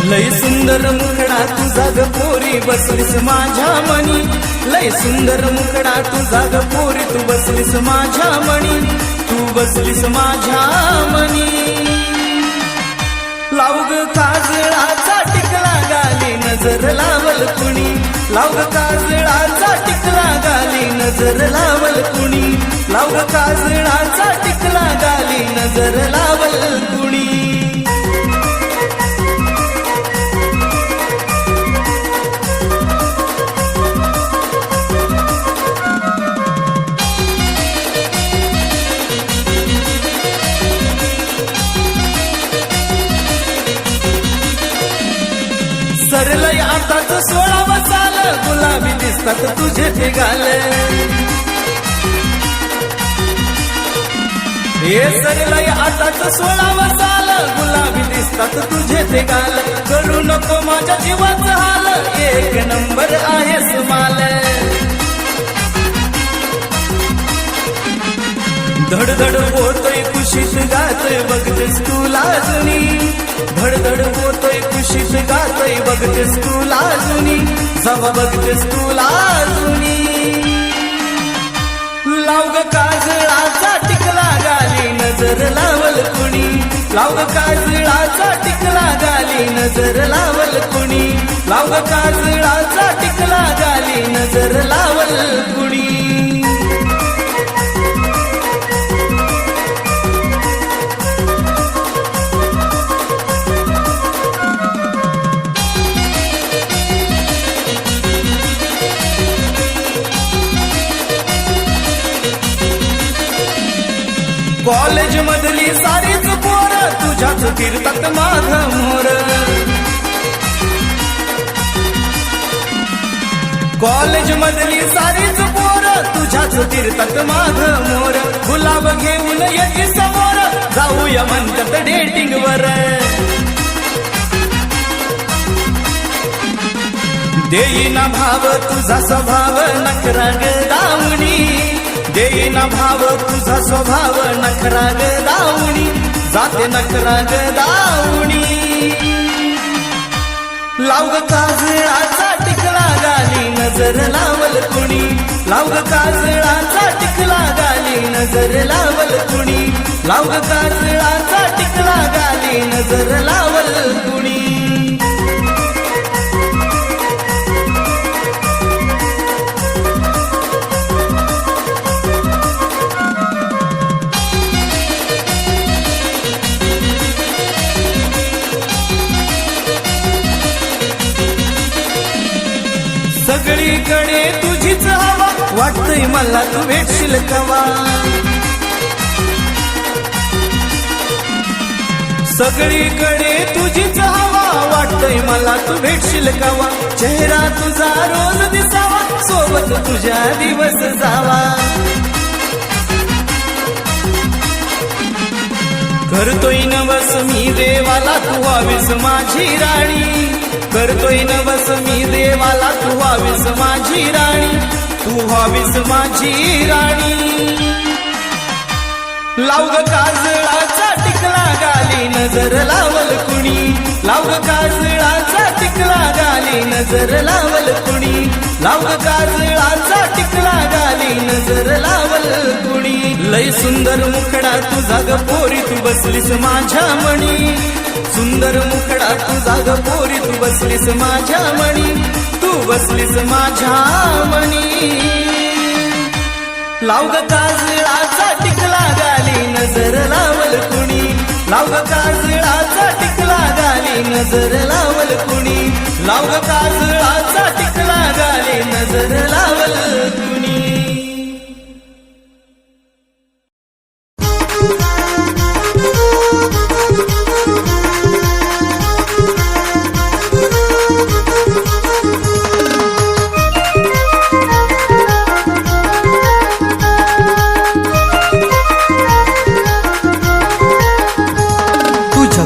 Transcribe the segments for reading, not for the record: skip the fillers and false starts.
लय सुंदर मुखडा तुझा ग पोरी बसलीस माझ्या मनी, लय सुंदर मुखडा तुझा ग पोरी तू बसलीस माझ्या मनी, तू बसलीस माझ्या मनी. लाव ग काजळाचा टिकला गाली नजर लावल कुणी, लाव ग काजळाचा टिकला गाली नजर लावल कुणी, लाव ग काजळाचा टिकला गाली नजर लावल कुणी. सरलय आताच 16वा साल, गुलाबी दिसतात तुझे ते गाल. हे सरलय आताच 16वा साल, गुलाबी दिसतात तुझे ते गाल. करू नको माझ्या जीवाचा हाल, एक नंबर आहेस माल. धडधड होतोय कुशीत गातोय बघतेस तू लाजणी, धडधड होतोय कुशीत गातोय बघतेस तू लाजणी, जवा बघतेस तू लाजणी. लाव ग काजळाचा टिकला गाली नजर लावल कुणी, लाव ग काजळाचा टिकला गाली नजर लावल कुणी, लाव ग काजळाचा टिकला गाली नजर लावल कुणी. कॉलेज मधली सारीच पोर तुझ्याच फिरतात माग मोर, कॉलेज मधली सारीच पोर तुझ्याच फिरतात माग मोर. गुलाब घेऊन येते समोर जाऊया म्हणतात डेटिंग वर. देईना भाव तुझा स्वभाव नखरा ग दावणी, देईना भाव तुझा स्वभाव नखरा ग दावणी, जाते नखरा ग दावणी. लाव ग काजळाचा टिकला गाली नजर लावल कुणी, लाव ग काजळाचा टिकला गाली नजर लावल कुणी, लाव ग काजळाचा टिकला गाली नजर लावल कुणी. सगळीकडे तुझीच हवा वाटतंय मला तू भेटशील कवा, सगळीकडे तुझीच हवा वाटतंय मला तू भेटशील कवा. चेहरा तुझा रोज दिसावा सोबत तुझ्या दिवस जावा. करतोय नवस मी देवाला तू व्हावीस माझी राणी, करतोय नवस मी देवाला तू व्हावीस माझी राणी, तू व्हावीस माझी राणी. लाव ग काजळाचा टिकला गाली नजर लावल कुणी, लाव ग काजळाचा टिकला गाली नजर लावल कुणी, लाव ग काजळाचा टिकला गाली नजर लावल कुणी. लय सुंदर मुखडा तुझा ग पोरी तू बसलीस माझ्या मणी, सुंदर मुखडा तुझा ग पोरी तू बसलीस माझ्या मणी, तू बसलीस माझ्या मणी. लाव ग काजळाचा टिकला गाली नजर लावल कुणी, लाव ग काजळाचा टिकला गाली नजर लावल कुणी, लाव ग काजळाचा टिकला गाली नजर लावल कुणी.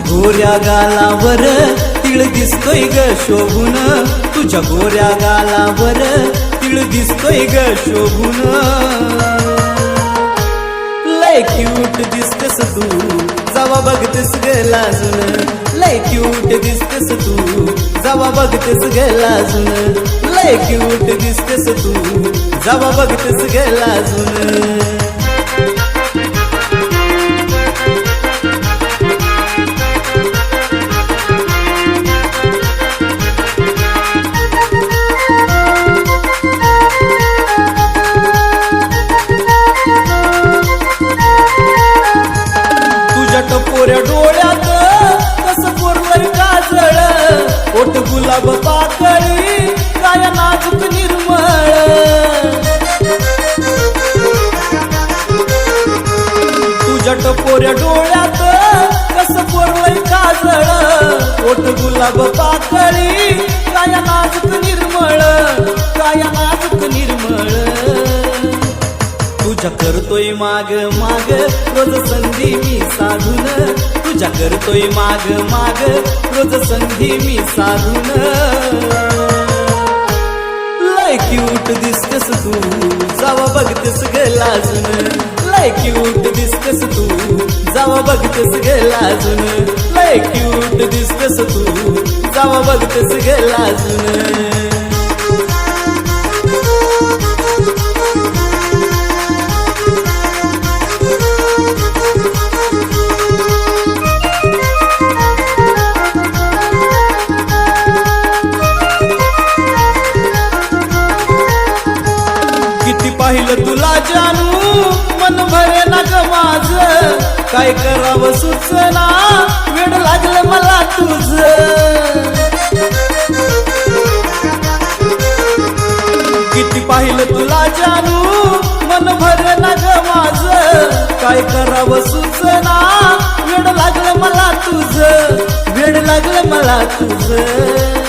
गोऱ्या गालावर तिळ दिसतोय ग शोभून, तुझ्या गोऱ्या गालावर तिळ दिसतोय ग शोभून. लय क्यूट दिसतेस तू जावा बघतेस ग लाजून लय क्यूट दिसतेस तू जावा बघतेस ग लाजून लय क्यूट दिसतेस तू जावा बघतेस ग लाजून टपोऱ्या डोळ्यात कसं कोरलंय काजळ ओठ गुलाब पाकळी काय नाजूक निर्मळ तुझ्या टपोऱ्या डोळ्यात कसं कोरलंय काजळ ओठ गुलाब पाकळी काय नाजूक निर्मळ काय नाजूक निर्मळ तुझ्या करतोय माग माग रोज संधी मी साधून तुझ्या करतोय माग माग रोज संधी मी साधून लय क्यूट दिसतेस तू जावा बघतेस ग लाजून लय क्यूट दिसतेस तू जावा बघतेस ग लाजून लय क्यूट दिसतेस तू जावा बघतेस ग लाजून पाहिलं तुला जानू मन भरे ना ग माझ काय करावं सुचना वेड लागलं मला तुझ किती पाहिलं तुला जानू मन भरे ना ग माझ काय करावं सुचना वेड लागलं मला तुझ वेड लागलं मला तुझ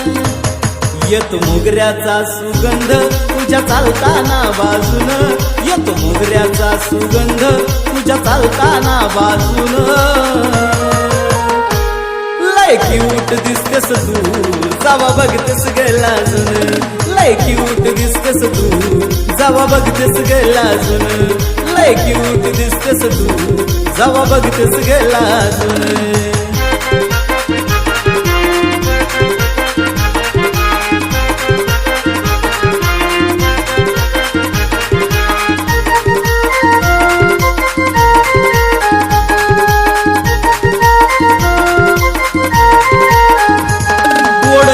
येतो मोगऱ्याचा सुगंध तुझ्या चालताना बाजून येतो मोगऱ्याचा सुगंध तुझ्या चालताना बाजून लय क्यूट दिसतेस तू जावा बघतेस ग लाजून लय क्यूट दिसतेस तू जावा बघतेस ग लाजून लय क्यूट दिसतेस तू जावा बघतेस ग लाजून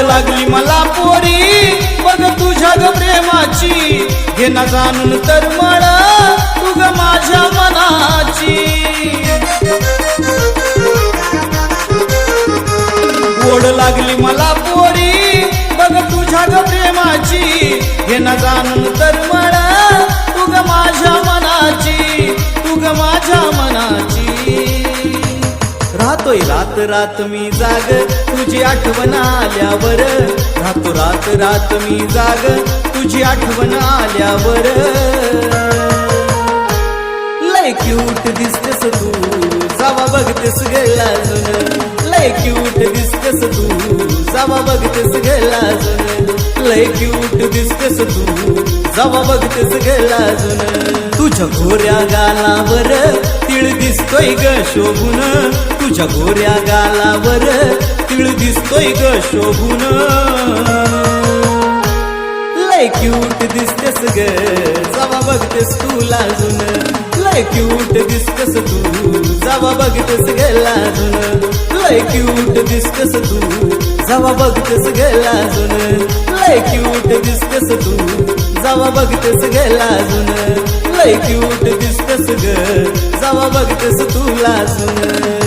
लागली मला पोरी बघ तुझ्या ग प्रेमाची घे ना जाणून तर मला तू ग माझ्या मनाची ओढ लागली मला पोरी बघ तुझ्या ग प्रेमाची घे ना जाणून तर मला तू ग माझ्या मनाची तू ग माझ्या मनाची राहतोय रात रात मी जाग तुझी आठवण आल्यावर राहतो रात रात मी जाग तुझी आठवण आल्यावर लय क्यूट दिसतेस तू जावा बघतेस ग लाजून लय क्यूट दिसतेस तू जावा बघतेस ग लाजून लय क्यूट दिसतेस तू जावा बघतेस ग लाजून तुझ्या गोऱ्या गालावर तिळ दिसतोय ग शोभून तुझ्या गोऱ्या गालावर तिळ दिसतोय ग शोभून लय क्यूट दिसतेस ग जावा बघतेस तू लाजून लय क्यूट दिसतेस तू जावा बघतेस ग लाजून लय क्यूट दिसतेस तू जावा बघतेस ग लाजून लय क्यूट दिसतेस तू जावा बघतेस ग लाजून लय क्यूट दिसतेस ग जावा बघतेस तू लाजून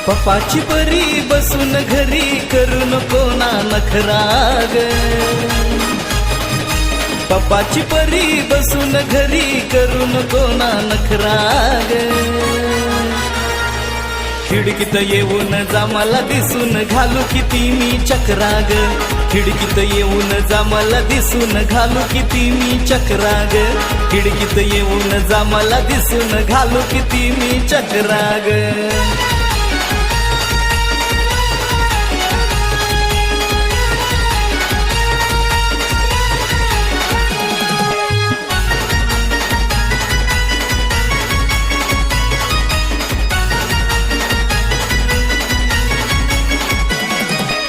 पप्पाची परी बसून घरी करू नको ना नखराग पप्पाची परी बसून घरी करू नको ना नखराग खिडकीत येऊन जा मला दिसून घालू किती मी चक्राग खिडकीत येऊन जा मला दिसून घालू किती मी चक्राग खिडकीत येऊन जा मला दिसून घालू किती मी चक्राग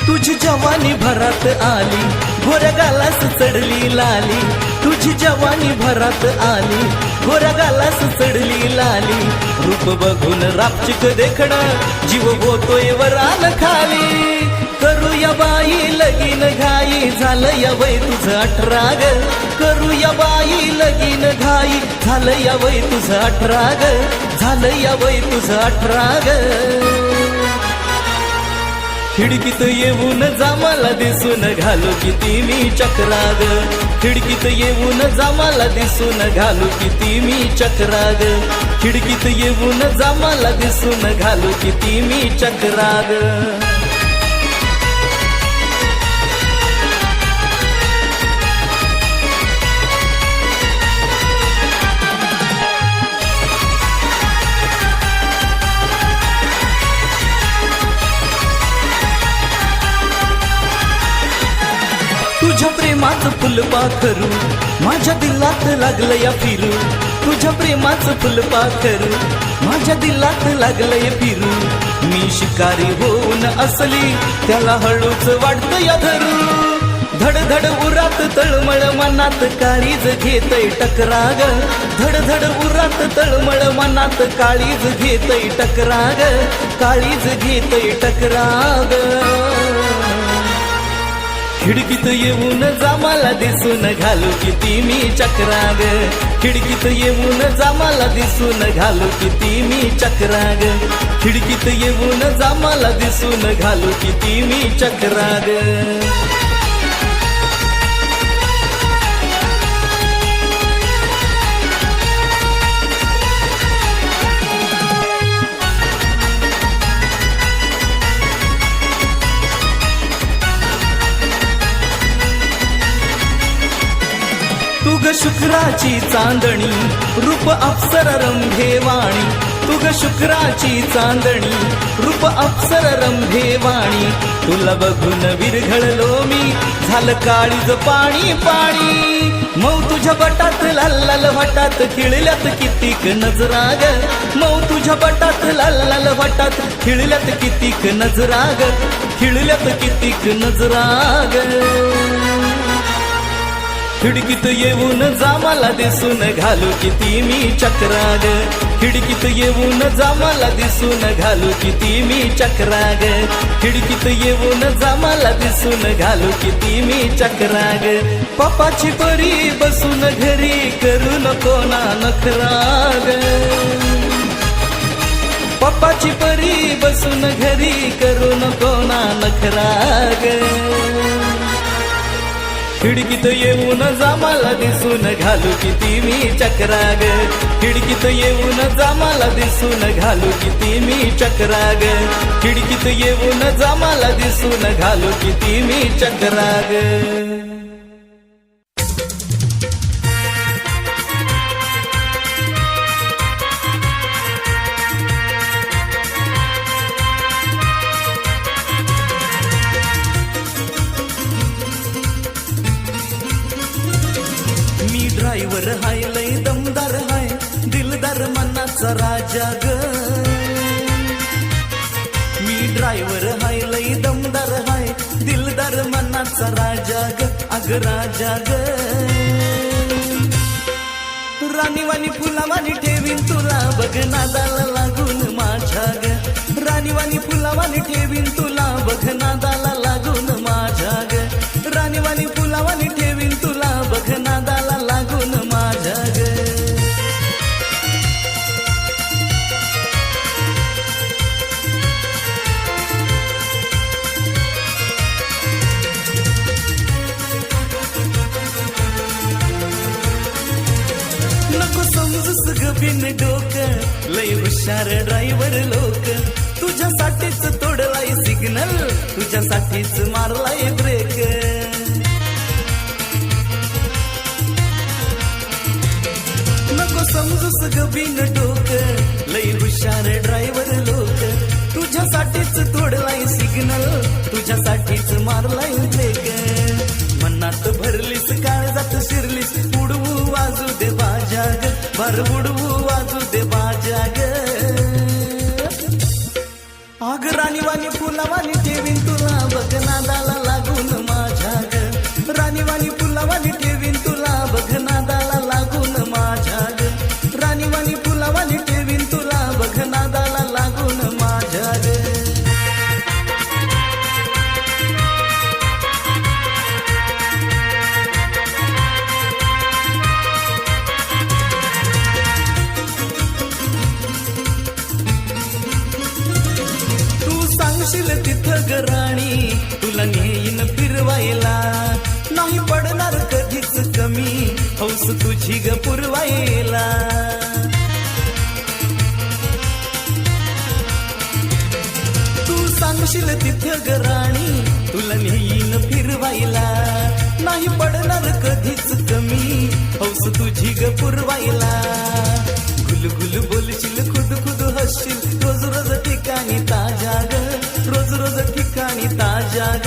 तुझी जवानी भरात आली गोऱ्या गालास चढली लाली तुझी जवानी भरात आली गोऱ्या गालास चढली लाली रूप बघून रापचिक देखण जीव होतोय वरान खाली करूया बाई लगीन घाई झालं या वय तुझं 18 ग करूया बाई लगीन घाई झालं या वय तुझं 18 ग झालं या वय तुझं 18 ग खिडकीत येऊन जा मला दिसून घालू किती मी चक्राग खिडकीत येऊन जा मला दिसून घालू किती मी चक्राग खिडकीत येऊन जा मला दिसून घालू किती मी चक्राग तुझ्या प्रेमाचं फुलपाखरू माझ्या दिलात लागलं या फिरू तुझ्या प्रेमाचं फुलपाखरू माझ्या दिलात लागलं या फिरू मी शिकारी होऊन असली त्याला हळूच वाटतं या धरू धडधड उरात तळमळ मनात काळीज घेतय टकराग धडधड उरात तळमळ मनात काळीज घेतय टकराग काळीज घेतय टकराग खिडकीत येऊन जा मला दिसून घालू किती मी चक्राग खिडकीत येऊन जा मला दिसून घालू किती मी चक्राग खिडकीत येऊन जा मला दिसून घालू किती मी चक्राग तुग शुक्राची चांदणी रूप अप्सर रंभेवाणी तुग शुक्राची चांदणी रूप अप्सर रंभेवाणी तुला बघून विरघळलो मी झालं काळीज पाणी पाणी मऊ तुझ्या बटात लाल लाल वटात खिळल्यात कितीक नजराग मऊ तुझ्या बटात लाल लाल वटात खिळल्यात कितीक नजराग खिळल्यात कितीक नजराग खिडकीत येऊन जा मला दिसून घालू किती मी चक्राग खिडकीत येऊन जा मला दिसून घालू किती मी चक्राग खिडकीत येऊन जा मला दिसून घालू किती मी चक्राग पप्पाची परी बसून घरी करू नको ना नखराग पप्पाची परी बसून घरी करू नको ना नखराग खिडकीत येऊन जा मला दिसून घालू किती मी चक्राग खिडकीत येऊन जा मला दिसून घालू किती मी चक्राग खिडकीत येऊन जा मला दिसून घालू किती मी चक्राग ड्रायव्हर हाय लय दमदार हाय दिलदार मनाचा राजा ग मी ड्रायव्हर हाय लय दमदार हाय दिलदार मनाचा राजा ग अग राजा ग राणीवाणी फुलावाणी ठेवीन तुला बघ नादाला लागून माझ्या ग राणीवाणी फुलावाणी ठेवीन तुला बघ नादाला लागून माझ्या ग राणीवाणी फुलावाणी ठेवीन तुला बघ नादाला लागून माझ्या ग नको समजूस ग बिन डोकं लय हुशार ड्रायव्हर लोक तुझ्यासाठीच तोडलाय सिग्नल, तुझ्यासाठीच मारलाय ब्रेक. नको समजूस ग बिन डोक, लई हुशार ड्रायव्हर लोक. तुझ्यासाठीच तोडलाय सिग्नल, तुझ्यासाठीच मारलाय ब्रेक. मनात भरलीस काळजात शिरलीस, उडवू वाजू दे बाजा ग, भर उडवू वाजू दे बाजा ग. आग राणीवाणी फुलावाणी ठेवीन तुला, बघ नादाला लागून माझ्या ग. राणीवाणी फुलावाणी ठेवीन तुला, बघ नादाला लागून माझ्या ग. राणीवाणी फुलावाणी ठेवीन तुला, बघ नादाला लागून माझ्या ग. सांगशील तिथं ग राणी, तुला नेईन फिरवायला. नाही पडणार कधीच कमी, हौस तुझी ग पुरवायला. तू सांगशील तिथं ग राणी, तुला नेईन फिरवायला. नाही पडणार कधीच कमी, हौस तुझी ग पुरवायला. गुलगुल बोलशील, खुद खुद हसशील, रोज रोज ठिकाणी ताजा ग, रोज रोज ठिकाणी ताजा ग.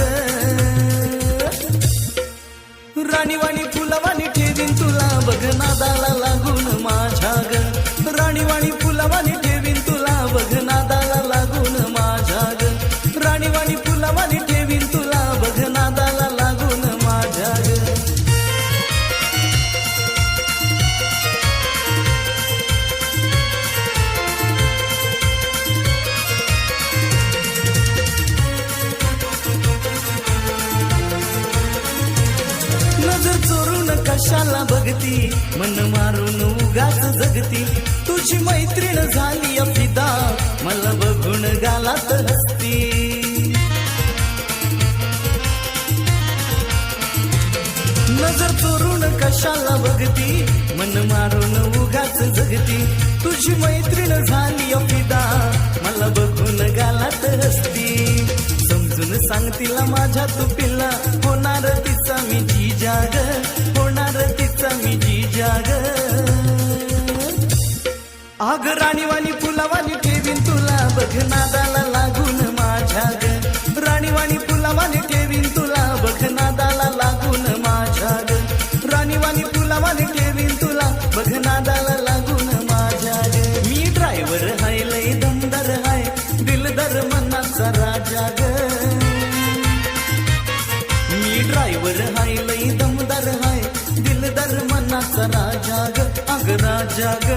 राणीवाणी फुलावाणी ठेवीन तुला, बघ नादाला लागून माझ्या ग. राणीवाणी फुलावाणी ठेवीन तुला, बघ नादाला लागून माझ्या ग. राणीवाणी फुलावाणी ठेवीन तुला, बघ नादाला लागून माझ्या ग. नजर चोरून कशाला बघती, मन मारून उगाच जगती. तुझी मैत्रीण झाली फिदा, मला बघून गालात हसती. नजर चोरून कशाला बघती, मन मारून उगाच जगती. तुझी मैत्रीण झाली फिदा, मला बघून गालात हसती. समजून सांग तिला माझ्या तू पिल्ला, होणार तिचा मी जीजा ग, होणार तिचा मी जीजा ग. आग राणीवाणी फुलावाणी ठेवीन तुला, बघ नादाला लागून माझ्या ग. राणीवाणी फुलावाणी ठेवीन तुला, बघ नादाला लागून माझ्या ग. राणीवाणी फुलावाणी ठेवीन तुला, बघ नादाला लागून माझ्या ग. मी ड्रायव्हर हाय, लय दमदार हाय, दिलदार मनाचा राजा ग. मी ड्रायव्हर हाय, लय दमदार हाय, दिलदार मनाचा राजा ग, अग राजा ग.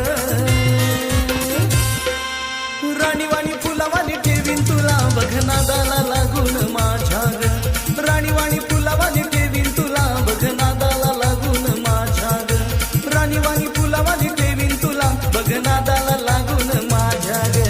राणीवाणी फुलावाणी ठेवीन तुला, बघ नादाला लागून माझ्या ग. राणीवाणी फुलावाणी ठेवीन तुला, बघ नादाला लागून माझ्या ग. राणीवाणी फुलावाणी ठेवीन तुला, बघ नादाला लागून माझ्या ग.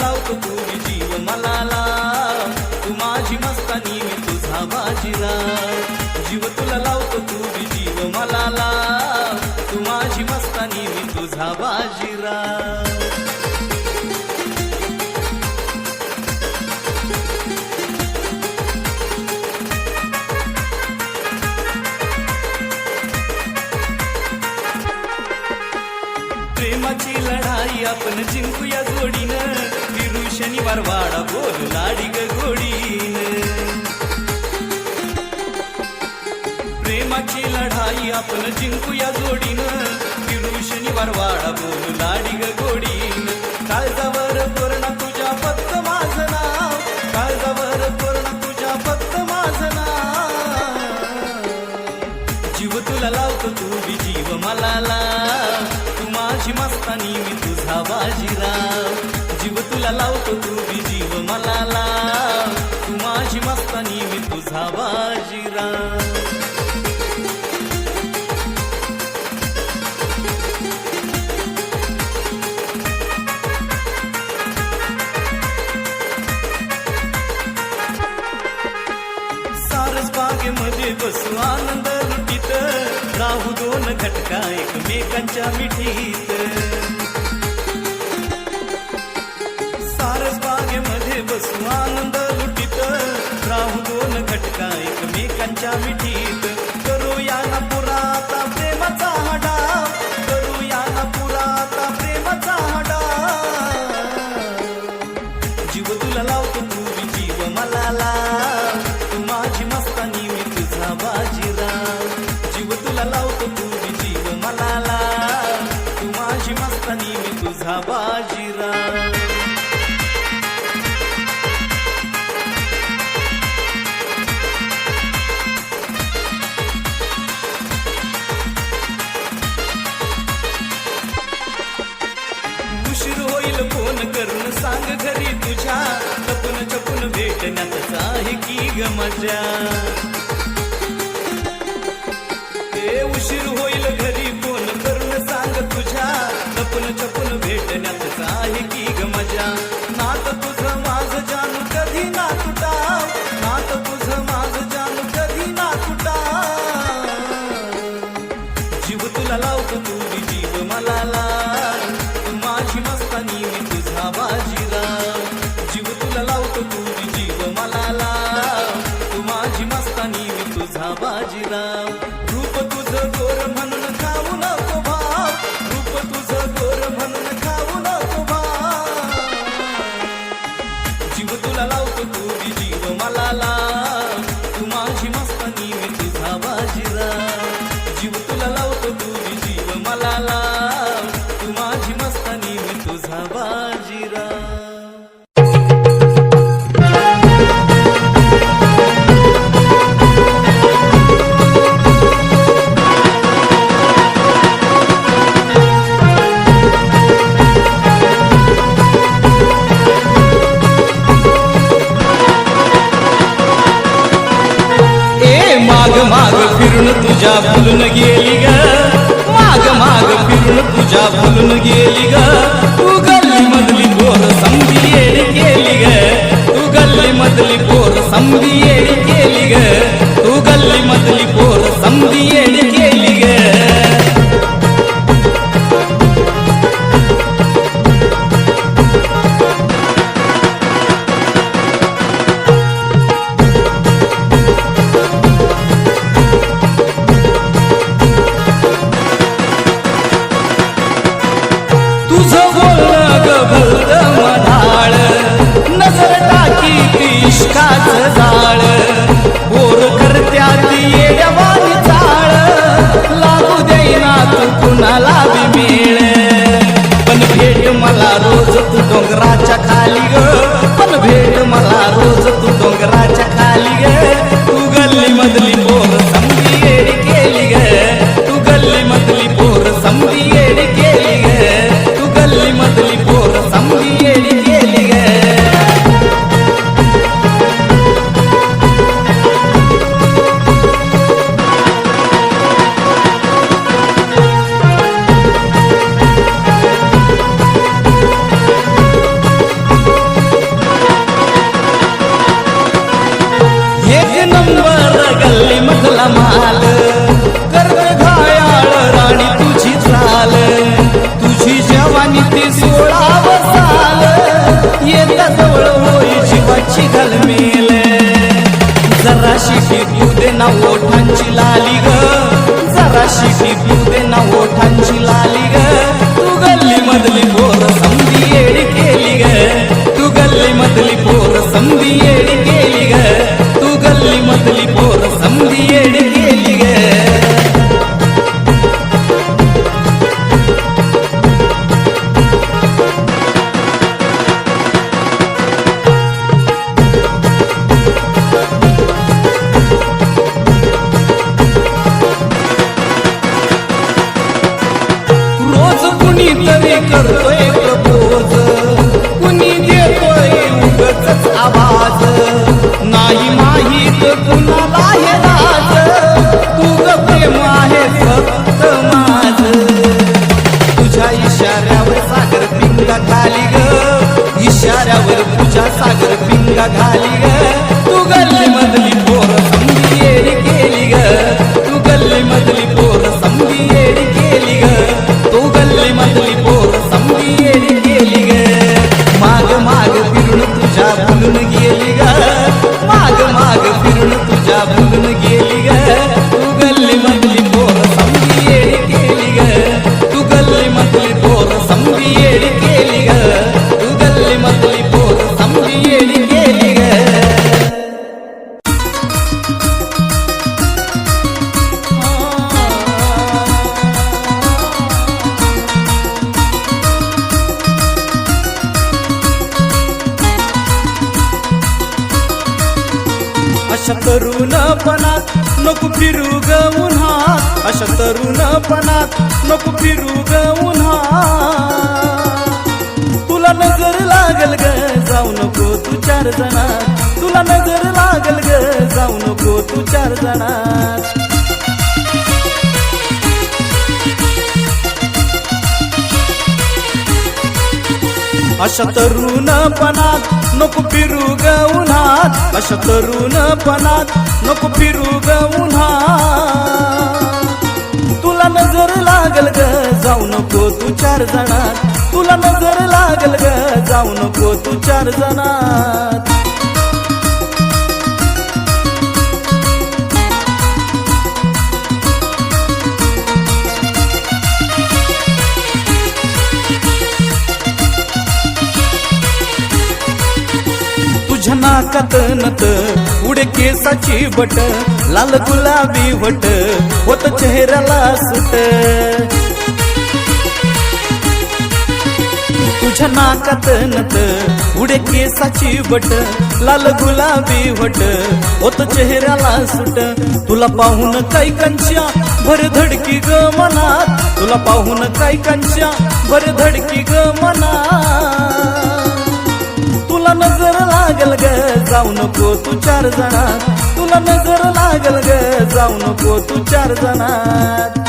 लावतो तू जीव मला लाव, तू माझी मस्तानी मी तुझा बाजीराव. जीव तुला लावतो तू जीव मला लाव, तू माझी मस्तानी मी तुझा बाजीराव. प्रेमाची लढाई आपण जिंकूया जोडीनं, फिरू शनिवार वाडा बोल लाडी ग गोडीनं. प्रेमाची लढाई आपण जिंकूया जोडीनं, फिरू शनिवार वाडा बोल लाडी ग गोडीनं. काळजावर कोरणा तुझ्या फक्त माझं नाव, काळजावर कोरणा तुझ्या फक्त माझं नाव. जीव तुला लावतो तू बी जीव मला लाव, तू माझी मस्तानी मी तुझा बाजीराव. जीव तुला लावतो तू बी जीव मला लाव, तू माझी मस्तानी मी तुझा बाजीराव. मध्ये बसू आनंद लुटीत, राहू दोन घटका एकमेकांच्या मिठीत. सारस बागेमध्ये बसू आनंद लुटीत, राहू दोन घटका एकमेकांच्या मिठीत. करूया ना पुरा आता प्रेमाचा हा डाव, करूया ना पुरा आता प्रेमाचा हा डाव. जीव तुला लावतो तू बी जीव मला लाव, तू माझी मस्तानी मी तुझा बाजीराव. जीव तुला लावतो तू बी जीव मला लाव, तू माझी मस्तानी मी तुझा बाजीराव. उशीर होईल फोन करून सांग घरी तुझ्या, चपून चपून भेटण्यातच आहे की ग मजा. ते उशीर होईल घरी फोन करून सांग तुझ्या, चपून चपून भेटण्यातच आहे की ग मजा. नात तुझं माझं जानू कधी ना तुटाव, नात तुझं माझं जानू कधी ना तुटाव. जीव तुला लावतो तू बी जीव मला लाव, तू माझी मस्तानी मी तुझा बाजीराव. जीव तुला लावतो तू बी जीव मला लाव, तू माझी मस्तानी मी तुझा बाजीराव. रूप तुझं गोर म्हणून खाऊ नको भाव, रूप तुझं गोर म्हणून खाऊ नको भाव. जीव तुला लावतो तू बी जीव मला लाव, तू माझी मस्तानी मी तुझा बाजीराव. जीव तुला लावतो तू बी जीव मला लाव, तू माझी मस्तानी मी तुझा बाजीराव. माग माग फिरून तुझ्या भुलून गेली ग, माग माग फिरून तुझ्या भुलून गेली ग. तू गल्ली मधली पोर समधी येडी केली ग, तू गल्ली मधली पोर समधी येडी केली ग, तू गल्ली मधली पोर समधी येडी केली ग. इश्काचं जाळ पोर करत्यात येड्यावानी चाळ, लागू देईना तू कुणाला बी मेळ. पण भेट मला रोज तू डोंगराच्या खाली ग, पण भेट मला रोज तू डोंगराच्या खाली ग. तू गल्ली मधली पोर समधी येडी केली ग, तू गल्ली मधली पोर समधी येडी केली ग, तू गल्ली मधली पोर समधी येडी केली ग. गल्ली मधला माल करत घायाळ राणी तुझी चाल, तुझी जवानी ती 16 साल, येता जवळ होई जीवाची घालमेल. जराशी टिपू दे ना ओठांची लाली ग, जराशी टिपू दे ना ओठांची लाली ग. तू गल्ली मधली पोर समधी येडी केली ग, तू गल्ली मधली पोर समधी येडी केली ग, तू गल्ली मधली पोर समधी येडी केली ग. रोज कुणीतरी करतोय प्रपोज, कुणी देतोय उगाचच आवाज, नाही माहीत कुणाला हे राज. तू ग प्रेम आहे फक्त माझ, तुझ्या इशाऱ्यावर सागर पिंगा खाली ग, इशाऱ्यावर तुझ्या सागर पिंगा घाली ग. तू गल्ली मधली पोर समधी येडी केली अशा तरुणपणात नको फिरू ग उन्हात, अशा तरुणपणात नको फिरू ग उन्हात. तुला नजर लागल ग जाऊ नको तू चार जणात, तुला नजर लागल ग जाऊ नको तू चार जणात. अशा तरुणपणात नको फिरू ग उन्हात, अशा तरुणपणात नको फिरू ग उन्हात. तुला नजर लागल ग जाऊ नको तू चार जणात, तुला नजर लागल ग जाऊ नको तू चार जणात. तुझ्या नाकात नत उडे केसाची बट, लाल गुलाबी वट होत चेहऱ्याला सुट. तुझ्या नाकात नत उडे केसाची बट, लाल गुलाबी वट होत चेहऱ्याला सुट. तुला पाहून काही कंच्या भर धडकी ग मनात, तुला पाहून काही कंच्या भर धडकी ग मनात. तुला नजर लागल ग जाऊ नको तू चार जणात, तुला नजर लागल ग जाऊ नको तू चार जणात.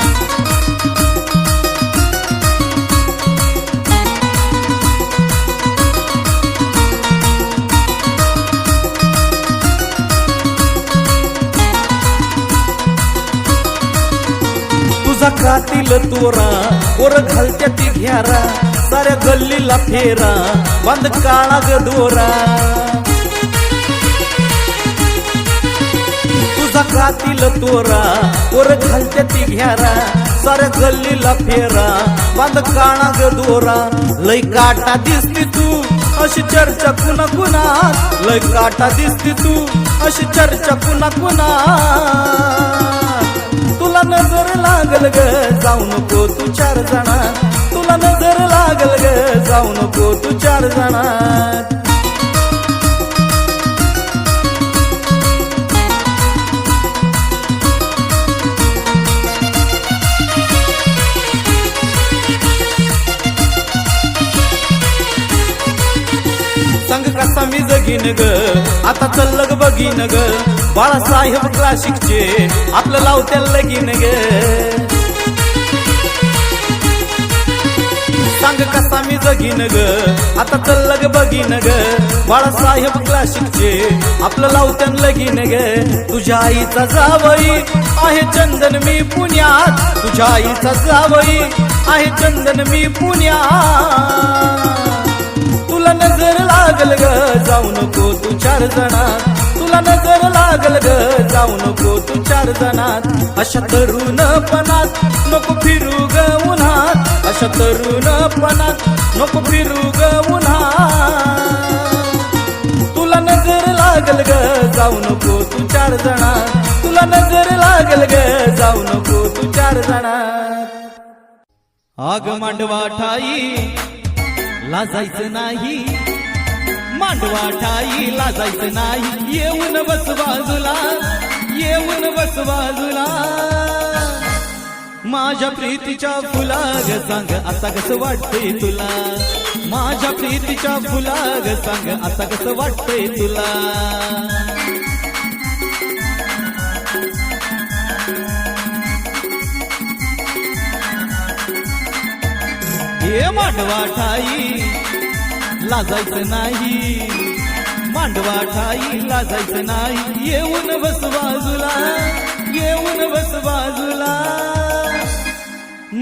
तुझा कातील तोरा ओर घालत्या ती घ्यारा, साऱ्या गल्लीला फेरा बंद काळा ग दोरा. तुझा कातील तोरा ओर घालत्या ती घ्यारा, साऱ्या गल्लीला फेरा बंद काळा ग दोरा. लय काटा दिसती तू अशी चर्चा कुणा कुणात, लय काटा दिसती तू अशी चर्चा कुणा कुणात. तुला नजर लागल ग जाऊ नको तू चार जणात, तुला नजर लागल ग जाऊ नको तू चार जणात. संग कसा मी जगीन ग आता चल्लग बघीन ग, बाळासाहेब क्लासिकचे आपलं लावत्या लगीन ग. सांग कसा मी जगीन ग आता चल्लग बघीन ग, बाळासाहेब क्लासिकचे आपलं लावत्या लगीन ग. तुझ्या आईचा जावई आहे चंदन मी पुण्यात, तुझ्या आईचा जावई आहे चंदन मी पुण्यात. तुला नजर लागल ग जाऊ नको तू चार जणात, तुला नजर लागल ग जाऊ नको तू चार जणात. अशा तरुणपणात नको फिरू ग उन्हात, अशा तरुणपणात नको फिरू ग उन्हात. तुला नजर लागल ग जाऊ नको तू चार जणात, तुला नजर लागल ग जाऊ नको तू चार जणात. आग मांडवा ठाई लाजायचं नाही, मांडवा ठाई लाजायचं नाही. येऊन बस बाजूला, येऊन बस बाजूला. माझ्या प्रीतीच्या फुला ग सांग आता कसं वाटतंय तुला, माझ्या प्रीतीच्या फुला ग सांग आता कसं वाटतंय तुला. हे मांडवा ठाई लाजायचं नाही, मांडवा ठाई लाजायचं नाही. येऊन बस बाजूला, येऊन बस बाजूला.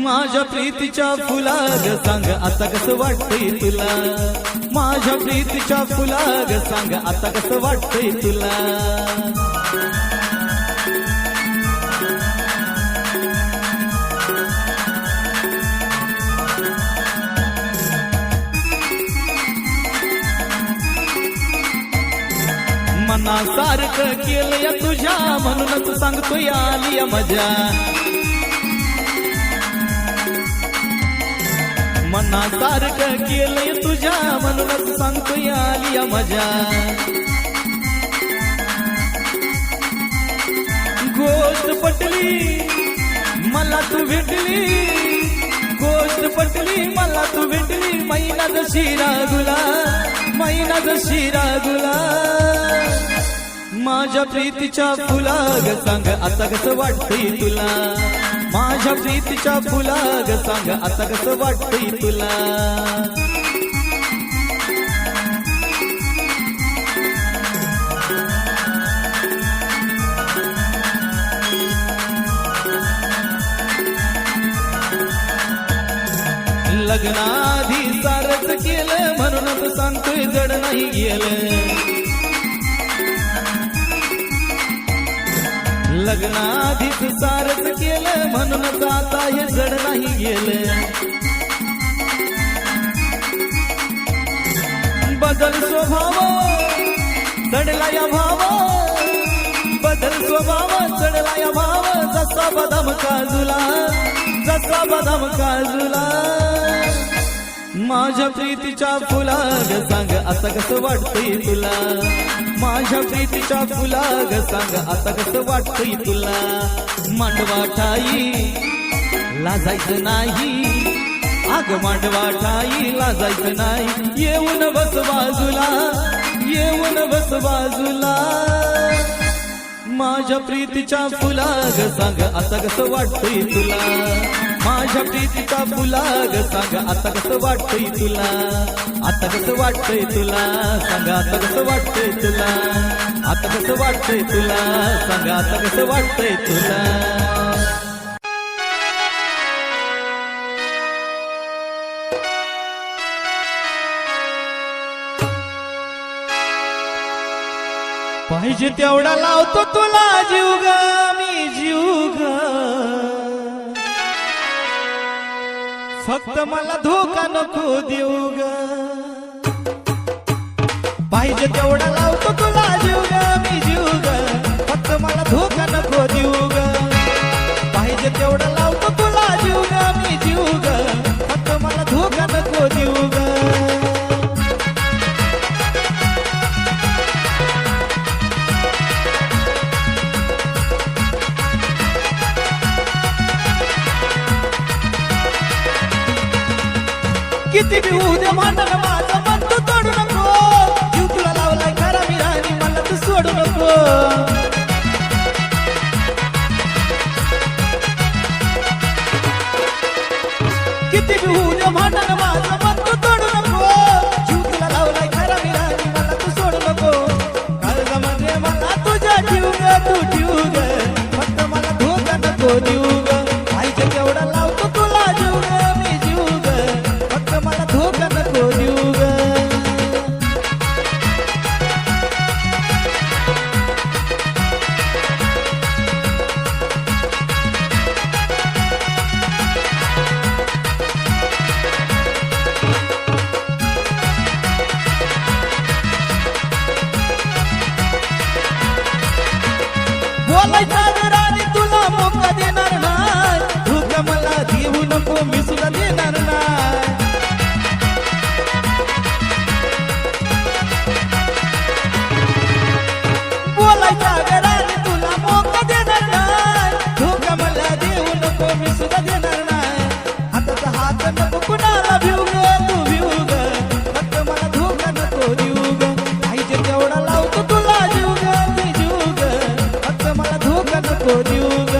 माझ्या प्रीतीच्या फुला ग सांग आता कसं वाटतंय तुला, माझ्या प्रीतीच्या फुला ग सांग आता कसं वाटतंय तुला. मनासारखं केलंय तुझ्या म्हणूनच सांगतोय आली मजा, मनासारखं केलंय तुझ्या म्हणूनच सांगतोय आली मजा. गोष्ट पटली मला तू भेटली, गोष्ट पटली मला तू भेटली, मैना जशी रागुला, मैना जशी रागुला. माझ्या प्रीतीच्या फुला ग सांग आता कसं वाटतंय तुला, माझ्या प्रीतीच्या फुला ग सांग आता कसं वाटतंय तुला. लग्नाआधी सारच केलं म्हणूनच सांगतोय जड नाही गेलं, लग्नाआधीच सारच केलं म्हणूनच आता हे जड नाही गेलं. बदल स्वभाव चढला या भाव, बदल स्वभाव चढला या भाव, जसा बदाम काजूला, जसा बदाम काजूला. माझ्या प्रीतीच्या फुला ग सांग आता कसं वाटतंय तुला, माझ्या प्रीतीच्या फुला ग सांग आता कसं वाटतंय तुला. मांडवा ठाई लाजायचं नाही, आग मांडवा ठाई लाजायचं नाही, येऊन बस बाजूला, येऊन बस बाजूला. माझ्या प्रीतीच्या फुला ग सांग आता कसं वाटतंय तुला, माझ्या प्रीतीच्या फुला ग सांग आता कसं वाटतंय तुला, आता कसं वाटतंय तुला, सांग आता कसं वाटतंय तुला, आता कसं वाटतंय तुला, सांग आता कसं वाटतंय तुला. पाहिजे तेवढा लावतो तुला जीव ग, मी जीव ग, फक्त मला धोका नको देऊ ग. पाहिजे तेवढा लावतो तुला जीव ग, मी जीव ग, फक्त मला धोका नको देऊ ग. पाहिजे तेवढा लावतो तुला जीव ग, मी जीव ग, फक्त मला धोका नको देऊ ग. किती बी होऊ दे भांडण माझं मन तू तोडू नको, जीव तुला लावलाय खरा मी राणी मला तू सोडू नको. किती बी होऊ दे भांडण माझं मन तू तोडू नको, जीव तुला लावलाय खरा मी राणी मला तू सोडू नको. काळजामध्ये मला तुझ्या ठेवू ग, तू ठेवू ग, फक्त मला धोका नको देऊ ग. पाहिजे तेवढा लावतो तुला जीव ग, मी जीव ग, फक्त मला धोका नको देऊ ग. बोलायचा राणी तुला मोका देणार नाही, धोका मला देऊ नको मी सुद्धा देणार नाही. बोलायचा राणी तुला मोका देणार नाही, धोका मला देऊ नको मी सुद्धा देणार नाही. हाताचा हात नको कुणाला भिऊ ग, तू भिऊ ग, फक्त मला धोका नको देऊ ग. पाहिजे तेवढा लावतो तुला जीव ग, मी जीव ग, फक्त मला धोका नको देऊ ग.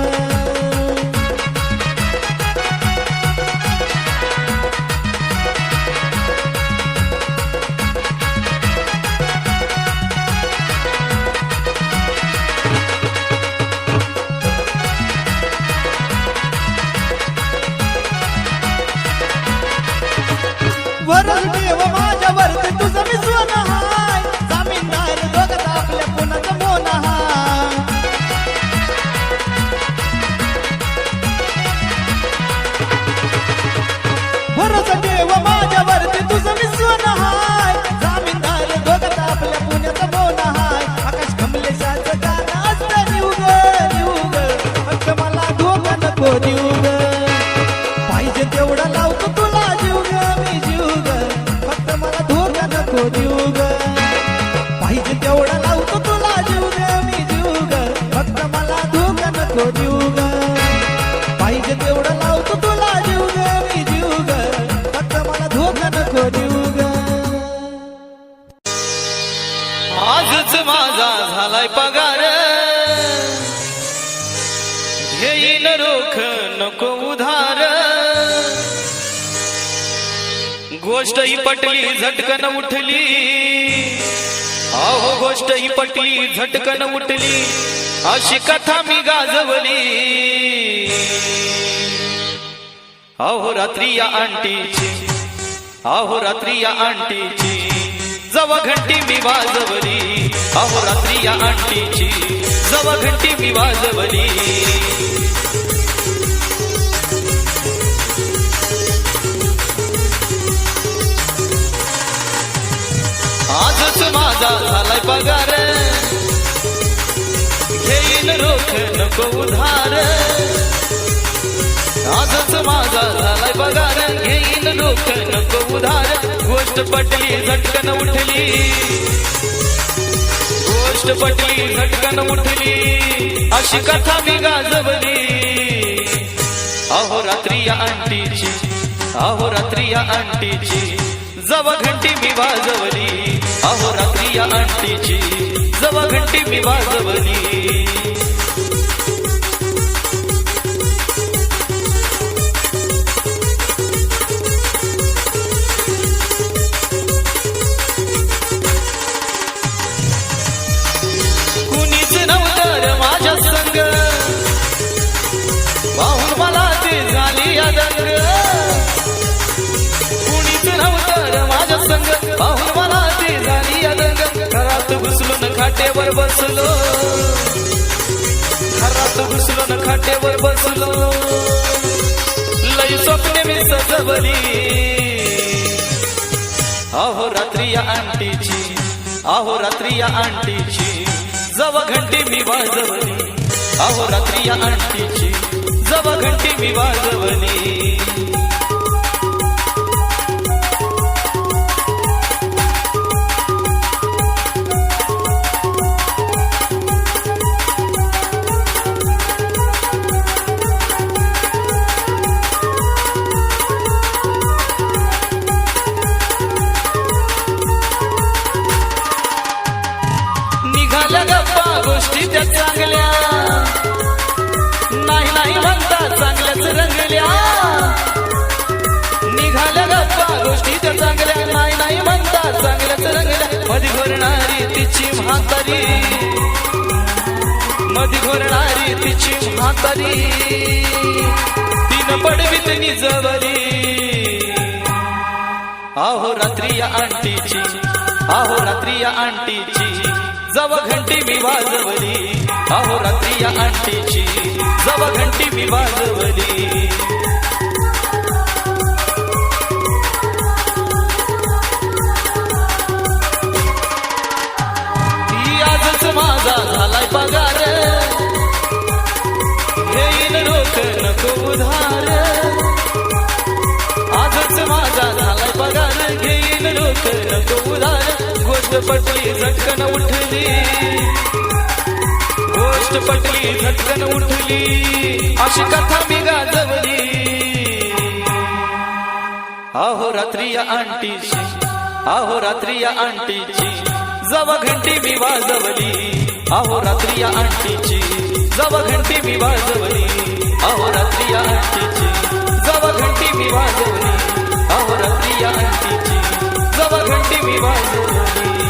आजच माझा झालाय पगार, घेईन रोख नको उधार. गोष्ट ही पटली झटकन उठली, अहो गोष्ट ही पटली झटकन उठली, अशी कथा मी गाजवली. अहो रात्री या आंटीची, अहो रात्री या आंटीची जवा घंटी मी वाजवली. अहो रात्री या आंटीची जवा घंटी मी वाजवली. आजच माझा झालाय पगार, घेईन रोख नको उधार. आजच माझा झालाय पगार, घेईन रोख नको उधार. गोष्ट पटली झटकन उठली, गोष्ट पटली झटकन उठली, अशी कथा मी गाजवली. अहो रात्री या आंटीची, अहो रात्री या आंटीची जवा घंटी मी वाजवली. अहो रात्री या आंटीची जवा घंटी मी वाजवली. कुणीच नव्हतं माझ्या संग, पाहून मला ते झाली या दंग. कुणीच नव्हतं माझ्या संग, पाहून मला ते झाली या दंग. घरात घुसलो खाटेवर बसलो, घरात घुसलो खाटेवर बसलो, लई स्वप्ने मी सजवली. अहो रात्री या आंटीची, अहो रात्री या आंटीची जवा घंटी मी वाजवली. अहो रात्री या आंटीची जवा घंटी मी वाजवली. निघाल्या गप्पा गोष्टी त्या चांगल्या, नाही नाही म्हणता चांगल्याच रंगल्या. निघाल्या गप्पा गोष्टी त्या चांगल्या, नाही नाही म्हणता चांगल्याच रंगल्या. मधी घोरणारी तिची म्हातारी, मधी घोरणारी तिची म्हातारी, तीन पडवीत निजवली. अहो रात्री या आंटीची, अहो रात्री या आंटीची जवा घंटी मी वाजवली. अहो रात्री या आंटीची जवा घंटी मी वाजवली. आजच माझा झालाय पगार, घेईन रोख नको उधार. आजच माझा झालाय पगार, घेईन रोख नको उधार. गोष्ट पटली झटकन उठली, गोष्ट पटली झटकन उठली, अशी कथा मी गाजवली. अहो रात्री या आंटीची, अहो रात्री या आंटीची जवा घंटी मी वाजवली. अहो रात्री या आंटीची जवा घंटी मी वाजवली. अहो रात्री या आंटीची जवा घंटी मी वाजवली. अहो रात्री या आंटीची जवा घंटी मी वाजवली.